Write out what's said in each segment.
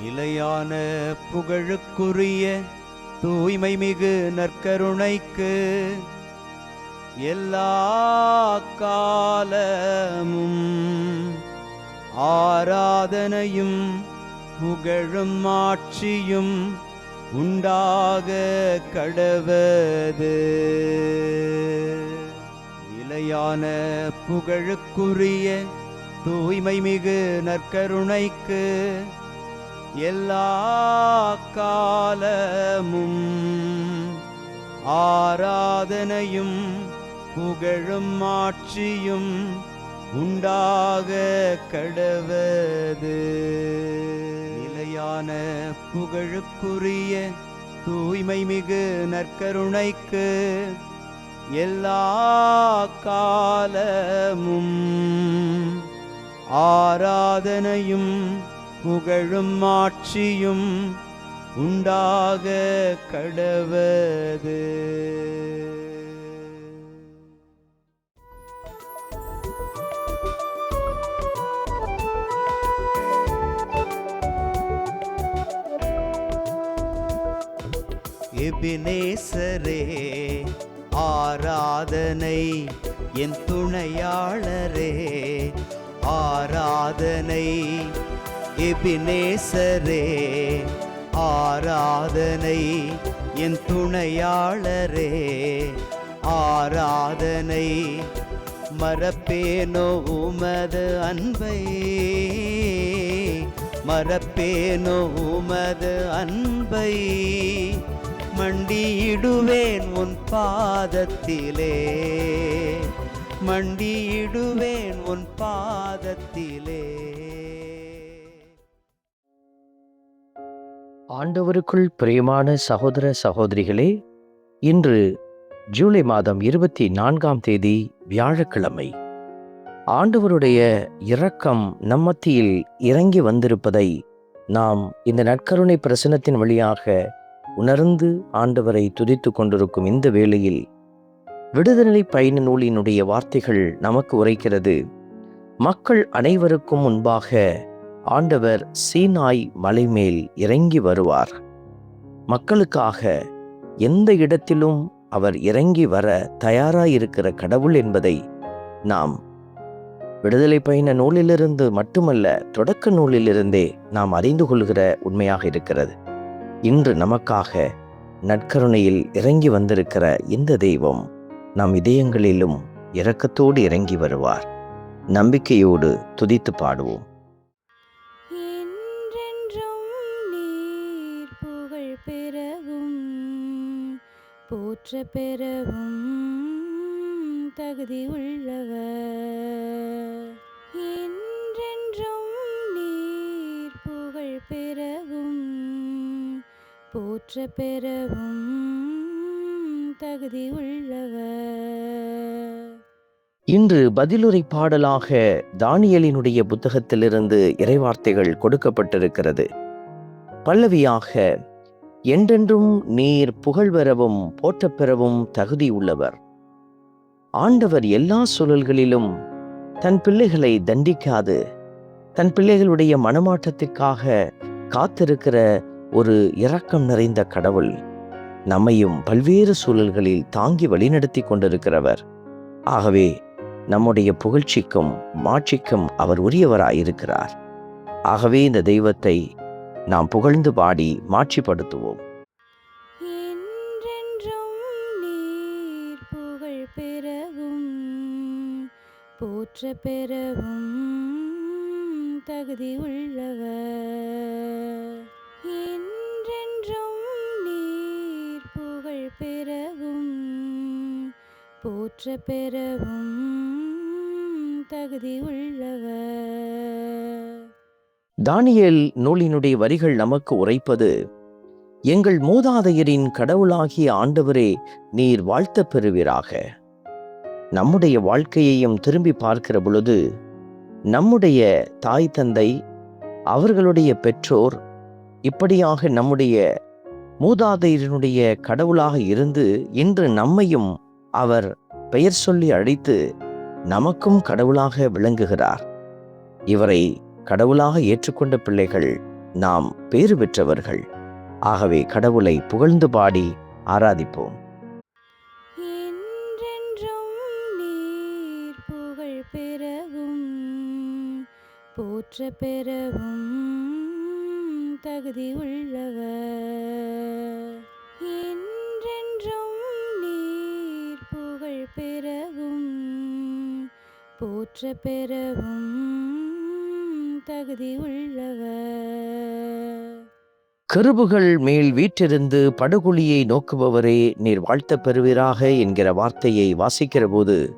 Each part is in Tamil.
நிலையான புகழுக்குரிய தூய்மை மிகு நற்கருணைக்கு எல்லா காலமும் ஆராதனையும் புகழும் ஆட்சியும் உண்டாக கடவது. நிலையான புகழுக்குரிய தூய்மை மிகு நற்கருணைக்கு எல்லா காலமும் ஆராதனையும் புகழும் ஆட்சியும் உண்டாக கடவது. நிலையான புகழுக்குரிய தூய்மை மிகு நற்கருணைக்கு எல்லா காலமும் ஆராதனையும் புகழும் ஆட்சியும் உண்டாக கடவது. எபினேசரே ஆராதனை, என் துணையாளரே ஆராதனை. எபினேசரே ஆராதனை, என் துணையாளரே ஆராதனை. மறப்பேனோ உமது அன்பை, மறப்பேனோ உமது அன்பை. மண்டியிடுவேன் உன் பாதத்திலே, மண்டியிடுவேன் உன் பாதத்திலே. ஆண்டவருக்குள் பிரியமான சகோதர சகோதரிகளே, இன்று ஜூலை மாதம் 24ஆம் தேதி வியாழக்கிழமை. ஆண்டவருடைய இரக்கம் நம்மத்தியில் இறங்கி வந்திருப்பதை நாம் இந்த நற்கருணை பிரசனத்தின் வழியாக உணர்ந்து ஆண்டவரை துதித்து கொண்டிருக்கும் இந்த வேளையில் விடுதலை பயண நூலினுடைய வார்த்தைகள் நமக்கு உரைக்கிறது. மக்கள் அனைவருக்கும் முன்பாக ஆண்டவர் சீனாய் மலை மேல் இறங்கி வருவார். மக்களுக்காக எந்த இடத்திலும் அவர் இறங்கி வர தயாராயிருக்கிற கடவுள் என்பதை நாம் விடுதலை பயண நூலிலிருந்து மட்டுமல்ல, தொடக்க நூலிலிருந்தே நாம் அறிந்து கொள்கிற உண்மையாக இருக்கிறது. இன்று நமக்காக நற்கருணையில் இறங்கி வந்திருக்கிற இந்த தெய்வம் நம் இதயங்களிலும் இரக்கத்தோடு இறங்கி வருவார். நம்பிக்கையோடு துதித்து பாடுவோம். போற்ற பெறவும் தகுதி உள்ளவர், என்றென்றும் நீர் புகழ் பெறவும் போற்ற பெறவும் தகுதி உள்ளவர். இன்று பதிலுரை பாடலாக தானியேலினுடைய புத்தகத்திலிருந்து இறைவார்த்தைகள் கொடுக்கப்பட்டிருக்கிறது. பல்லவியாக, என்றென்றும் நீர் புகழ் பெறவும் போற்றப் பெறவும் தகுதி உள்ளவர். ஆண்டவர் எல்லா சூழல்களிலும் தன் பிள்ளைகளை தண்டிக்காது, தன் பிள்ளைகளுடைய மனமாற்றத்திற்காக காத்திருக்கிற ஒரு இரக்கம் நிறைந்த கடவுள். நம்மையும் பல்வேறு சூழல்களில் தாங்கி வழிநடத்தி கொண்டிருக்கிறவர். ஆகவே நம்முடைய புகழ்ச்சிக்கும் மாட்சிக்கும் அவர் உரியவராயிருக்கிறார். ஆகவே இந்த தெய்வத்தை நாம் புகழ்ந்து பாடி மாட்சிப்படுத்துவோம். என்றென்றும் நீர் புகழ் பெறவும் போற்ற பெறவும் தகுதி உள்ளவர், என்றென்றும் நீர் புகழ் பெறவும் போற்ற பெறவும் தகுதி உள்ளவர். தானியேல் நூலினுடைய வரிகள் நமக்கு உரைப்பது, எங்கள் மூதாதையரின் கடவுளாகிய ஆண்டவரே நீர் வாழ்த்தப் பெறுவீராக. நம்முடைய வாழ்க்கையையும் திரும்பி பார்க்கிற பொழுது நம்முடைய தாய் தந்தை, அவர்களுடைய பெற்றோர், இப்படியாக நம்முடைய மூதாதையரினுடைய கடவுளாக இருந்து இன்று நம்மையும் அவர் பெயர் சொல்லி அழைத்து நமக்கும் கடவுளாக விளங்குகிறார். இவரை கடவுளாக ஏற்றுக்கொண்ட பிள்ளைகள் நாம் பேறு பெற்றவர்கள். ஆகவே கடவுளை புகழ்ந்து பாடி ஆராதிப்போம். என்றென்றும் நீர் புகழ் பெறவும் போற்ற பெறவும் தகுதி உள்ளவர். என்றென்றும் நீர் புகழ் பெறவும் போற்ற பெறவும் தகுதி உள்ளவர். கருவுகள் மேல் வீற்றிருந்து படுகுழியை நோக்குபவரே நீர் வாழ்த்தப் பெறுவீராக என்கிற வார்த்தையை வாசிக்கிற போது,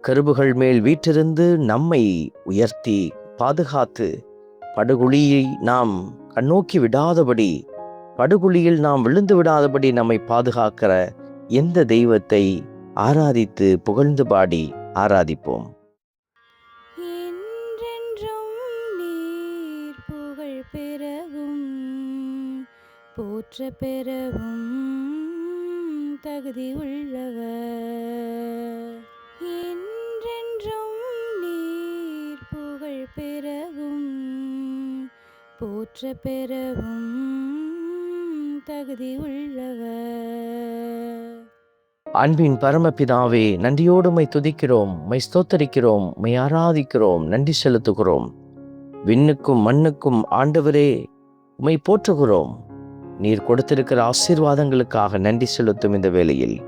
கருவுகள் மேல் வீற்றிருந்து நம்மை உயர்த்தி பாதுகாத்து படுகுழியை நாம் கண்ணோக்கி விடாதபடி, படுகுழியில் நாம் விழுந்து விடாதபடி நம்மை பாதுகாக்கிற எந்த தெய்வத்தை ஆராதித்து புகழ்ந்து பாடி ஆராதிப்போம். என்றென்றும் நீர் புகழ் பெறவும் போற்ற பெறவும் தகுதி உள்ளவர். என்றென்றும் நீர் புகழ் பெறவும் போற்ற பெறவும் தகுதி உள்ளவர். அன்பின் பரமபிதாவே, நன்றியோடு உம்மை துதிக்கிறோம், உம்மை ஸ்தோத்தரிக்கிறோம், உம்மை ஆராதிக்கிறோம், நன்றி செலுத்துகிறோம். விண்ணுக்கும் மண்ணுக்கும் ஆண்டவரே உம்மை போற்றுகிறோம். நீர் கொடுத்திருக்கிற ஆசீர்வாதங்களுக்காக நன்றி செலுத்தும் இந்த வேளையில்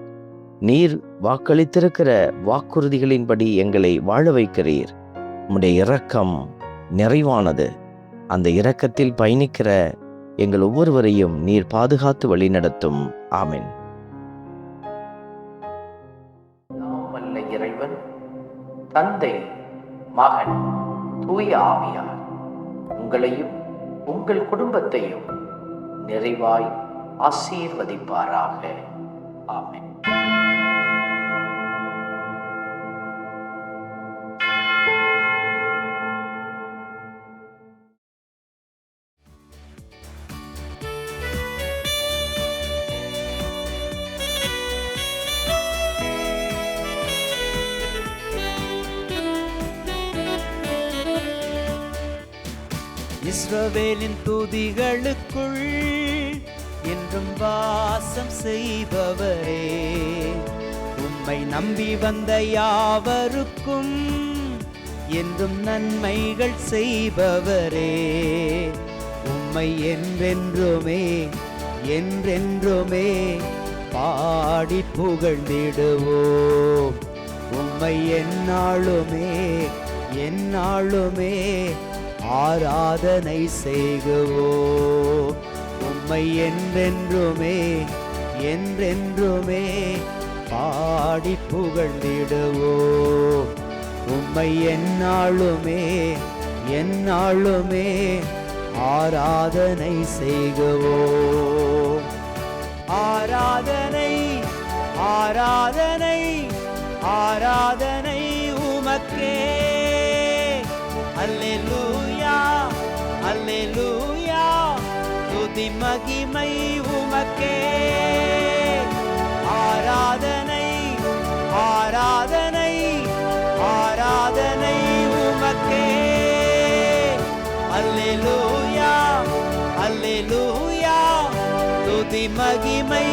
நீர் வாக்களித்திருக்கிற வாக்குறுதிகளின்படி எங்களை வாழ வைக்கிறீர். உம்முடைய இரக்கம் நிறைவானது. அந்த இரக்கத்தில் பயணிக்கிற எங்கள் ஒவ்வொருவரையும் நீர் பாதுகாத்து வழிநடத்தும். ஆமென். வல்ல இறைவன் தந்தை, மகன், தூய ஆவியார் உங்களையும் உங்கள் குடும்பத்தையும் நிறைவாய் ஆசீர்வதிப்பாராக. ஆமென். இஸ்ரவேலின் துதிகளுக்குள் என்றும் வாசம் செய்பவரே, உம்மை நம்பி வந்த யாவருக்கும் என்றும் நன்மைகள் செய்பவரே, உம்மை என்றென்றுமே என்றென்றுமே பாடி புகழ்ந்திடுவோம். உம்மை எந்நாளுமே எந்நாளுமே ஆராதனை செய்குவோம். உம்மை என்றென்றுமே என்றென்றுமே பாடி புகழ்ந்திடுவோம். உம்மை எந்நாளுமே எந்நாளுமே ஆராதனை செய்குவோம். ஆராதனை ஆராதனை ஆராதனை உமக்கே. அல்லேலூயா அல்லேலூயா, துதி மகிமை உமக்கே. ஆராதனை ஆராதனை ஆராதனை உமக்கே. அல்லேலூயா அல்லேலூயா, துதி மகிமை